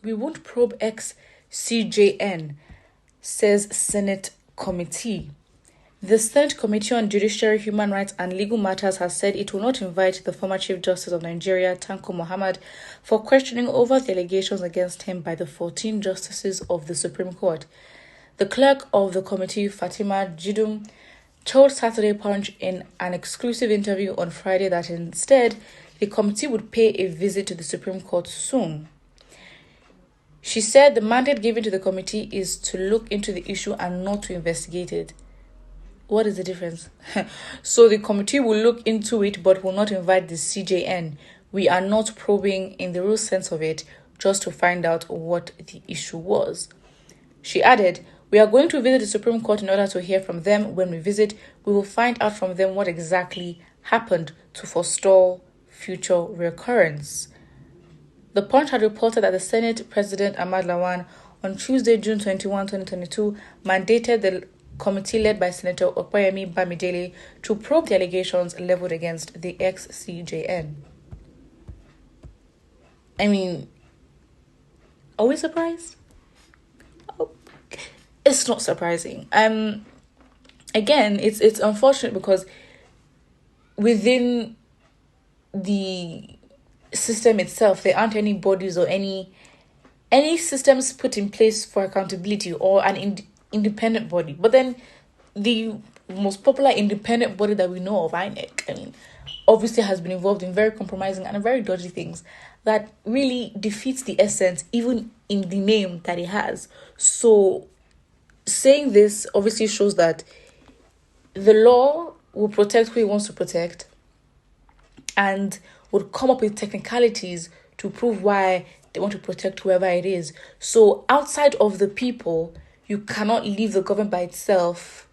we won't probe ex-CJN, says Senate committee. The Senate Committee on Judiciary, Human Rights and Legal Matters has said it will not invite the former Chief Justice of Nigeria, Tanko Mohammed, for questioning over the allegations against him by the 14 justices of the Supreme Court. The clerk of the committee, Fatima Jidum, told Saturday Punch in an exclusive interview on Friday that instead, the committee would pay a visit to the Supreme Court soon. She said the mandate given to the committee is to look into the issue and not to investigate it. What is the difference? So the committee will look into it but will not invite the CJN. We are not probing in the real sense of it, just to find out what the issue was. She added, we are going to visit the Supreme Court in order to hear from them. When we visit, we will find out from them what exactly happened to forestall future recurrence. The Punch had reported that the Senate President Ahmad Lawan on Tuesday, June 21, 2022, mandated the committee led by Senator Okoyemi Bamidele to probe the allegations leveled against the ex-CJN. I mean, are we surprised? Oh, it's not surprising. Again, it's unfortunate because within the system itself, there aren't any bodies or any systems put in place for accountability or an independent body. But then the most popular independent body that we know of, INEC, I mean, obviously has been involved in very compromising and very dodgy things that really defeats the essence, even in the name that it has. So saying this obviously shows that the law will protect who it wants to protect and would come up with technicalities to prove why they want to protect whoever it is. So outside of the people, you cannot leave the government by itself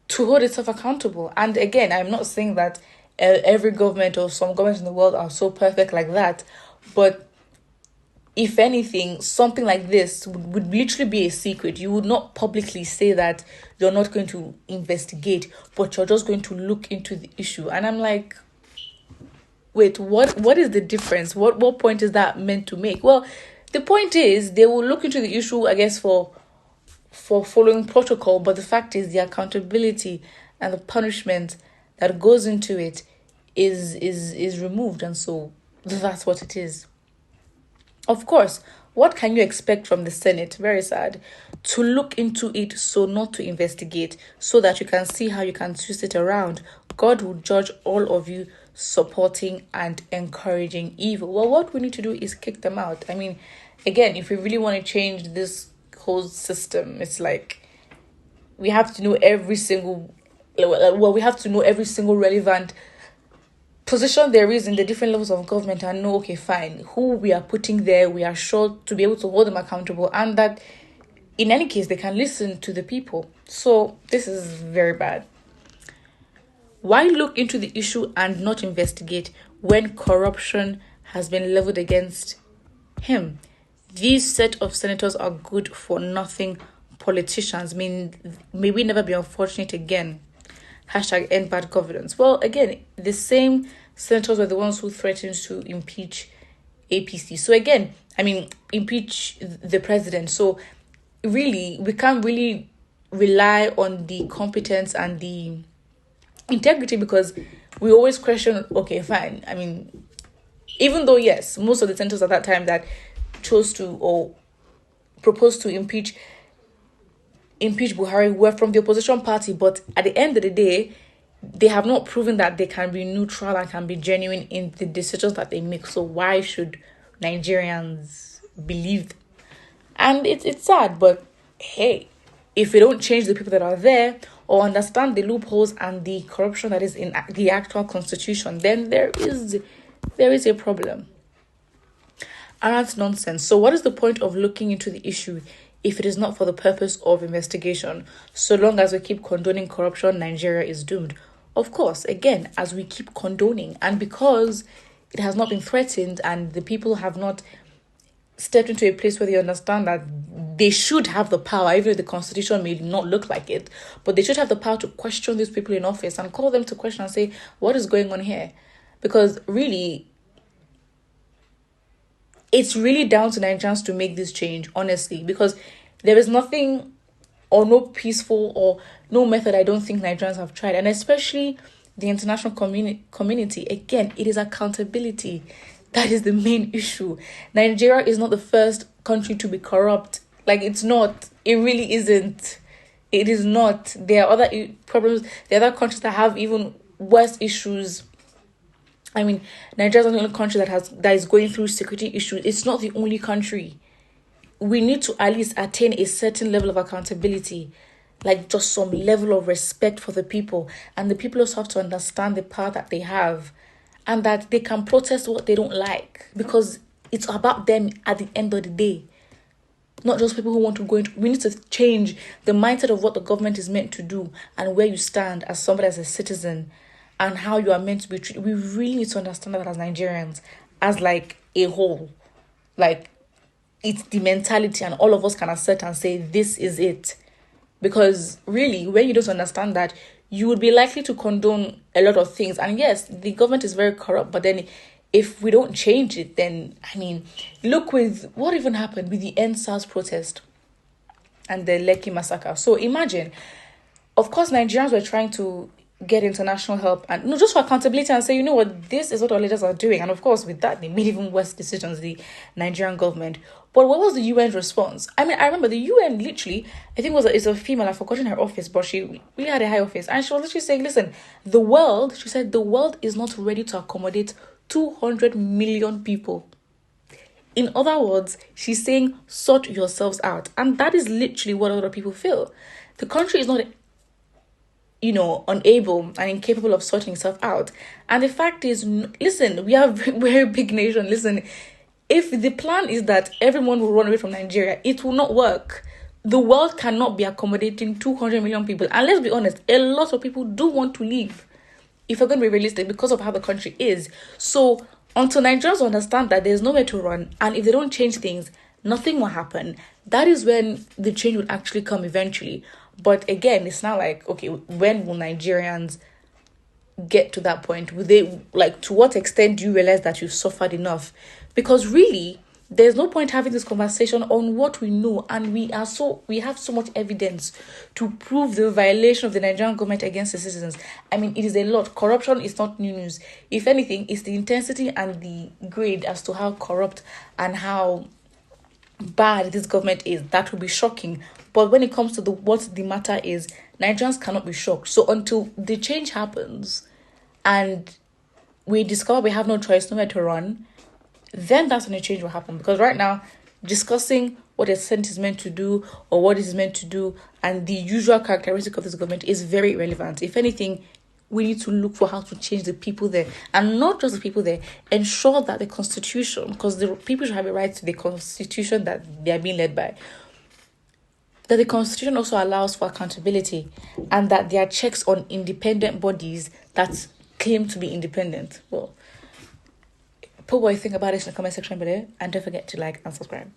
to hold itself accountable. And again, I'm not saying that every government or some governments in the world are so perfect like that. But if anything, something like this would literally be a secret. You would not publicly say that you're not going to investigate, but you're just going to look into the issue. And I'm like, wait, what is the difference? What point is that meant to make? Well, the point is they will look into the issue, I guess, for following protocol, but the fact is the accountability and the punishment that goes into it is removed, and so that's what it is. Of course, what can you expect from the Senate? Very sad. To look into it, so not to investigate, so that you can see how you can twist it around. God will judge all of you supporting and encouraging evil. Well, what we need to do is kick them out. I mean, again, if we really want to change this whole system, it's like we have to know every single relevant position there is in the different levels of government and know, okay, fine, who we are putting there, we are sure to be able to hold them accountable, and that in any case they can listen to the people. So this is very bad. Why look into the issue and not investigate when corruption has been leveled against him? These set of senators are good for nothing politicians. May we never be unfortunate again. #end bad governance. Well, again, the same senators were the ones who threatened to impeach APC. So again, impeach the president. So really, we can't really rely on the competence and the integrity, because we always question, okay, fine. Even though, yes, most of the senators at that time that chose to or proposed to impeach Buhari were from the opposition party, but at the end of the day, they have not proven that they can be neutral and can be genuine in the decisions that they make. So why should Nigerians believe them? And it's sad, but hey, if we don't change the people that are there or understand the loopholes and the corruption that is in the actual constitution, then there is a problem. And that's nonsense. So what is the point of looking into the issue if it is not for the purpose of investigation? So long as we keep condoning corruption, Nigeria is doomed. Of course, again, as we keep condoning, and because it has not been threatened and the people have not stepped into a place where they understand that they should have the power, even if the constitution may not look like it, but they should have the power to question these people in office and call them to question and say, what is going on here? Because really, it's really down to Nigerians to make this change, honestly, because there is nothing or no peaceful or no method I don't think Nigerians have tried, and especially the international community. Again, it is accountability that is the main issue. Nigeria is not the first country to be corrupt. Like, it's not. It really isn't. It is not. There are other problems. There are other countries that have even worse issues. I mean, Nigeria is not the only country that is going through security issues. It's not the only country. We need to at least attain a certain level of accountability, like just some level of respect for the people. And the people also have to understand the power that they have, and that they can protest what they don't like, because it's about them at the end of the day. Not just people who want to go into. We need to change the mindset of what the government is meant to do and where you stand as somebody, as a citizen, and how you are meant to be treated. We really need to understand that as Nigerians, as like a whole. Like, it's the mentality, and all of us can assert and say, this is it. Because really, when you don't understand that, you would be likely to condone a lot of things. And yes, the government is very corrupt, but then if we don't change it, then, I mean, look with what even happened with the NSAS protest and the Lekki massacre. So imagine, of course, Nigerians were trying to get international help and not just for accountability and say, you know what, this is what our leaders are doing. And of course, with that, they made even worse decisions, the Nigerian government. But what was the UN's response? I mean, I remember the UN literally, I think it's a female, I've forgotten her office, but she really had a high office. And she was literally saying, listen, she said, the world is not ready to accommodate 200 million people. In other words, she's saying, sort yourselves out. And that is literally what a lot of people feel. The country is not, unable and incapable of sorting itself out. And the fact is, listen, we are a very big nation. Listen, if the plan is that everyone will run away from Nigeria, it will not work. The world cannot be accommodating 200 million people. And let's be honest, a lot of people do want to leave, if we're going to be realistic, because of how the country is. So until Nigerians understand that there's nowhere to run, and if they don't change things, nothing will happen, that is when the change will actually come eventually. But again, it's not like, okay, when will Nigerians get to that point? Will they, like, to what extent do you realize that you've suffered enough? Because really, there's no point having this conversation on what we know, and we have so much evidence to prove the violation of the Nigerian government against the citizens. I mean, it is a lot. Corruption is not new news. If anything, it's the intensity and the grade as to how corrupt and how bad this government is that will be shocking. But when it comes to what the matter is, Nigerians cannot be shocked. So until the change happens and we discover we have no choice, nowhere to run, then that's when the change will happen. Because right now, discussing what a Senate is meant to do or what it is meant to do and the usual characteristic of this government is very irrelevant. If anything, we need to look for how to change the people there. And not just the people there, ensure that the constitution, because the people should have a right to the constitution that they are being led by, that the constitution also allows for accountability and that there are checks on independent bodies that claim to be independent. Well, put what you think about it in the comment section below, and don't forget to like and subscribe.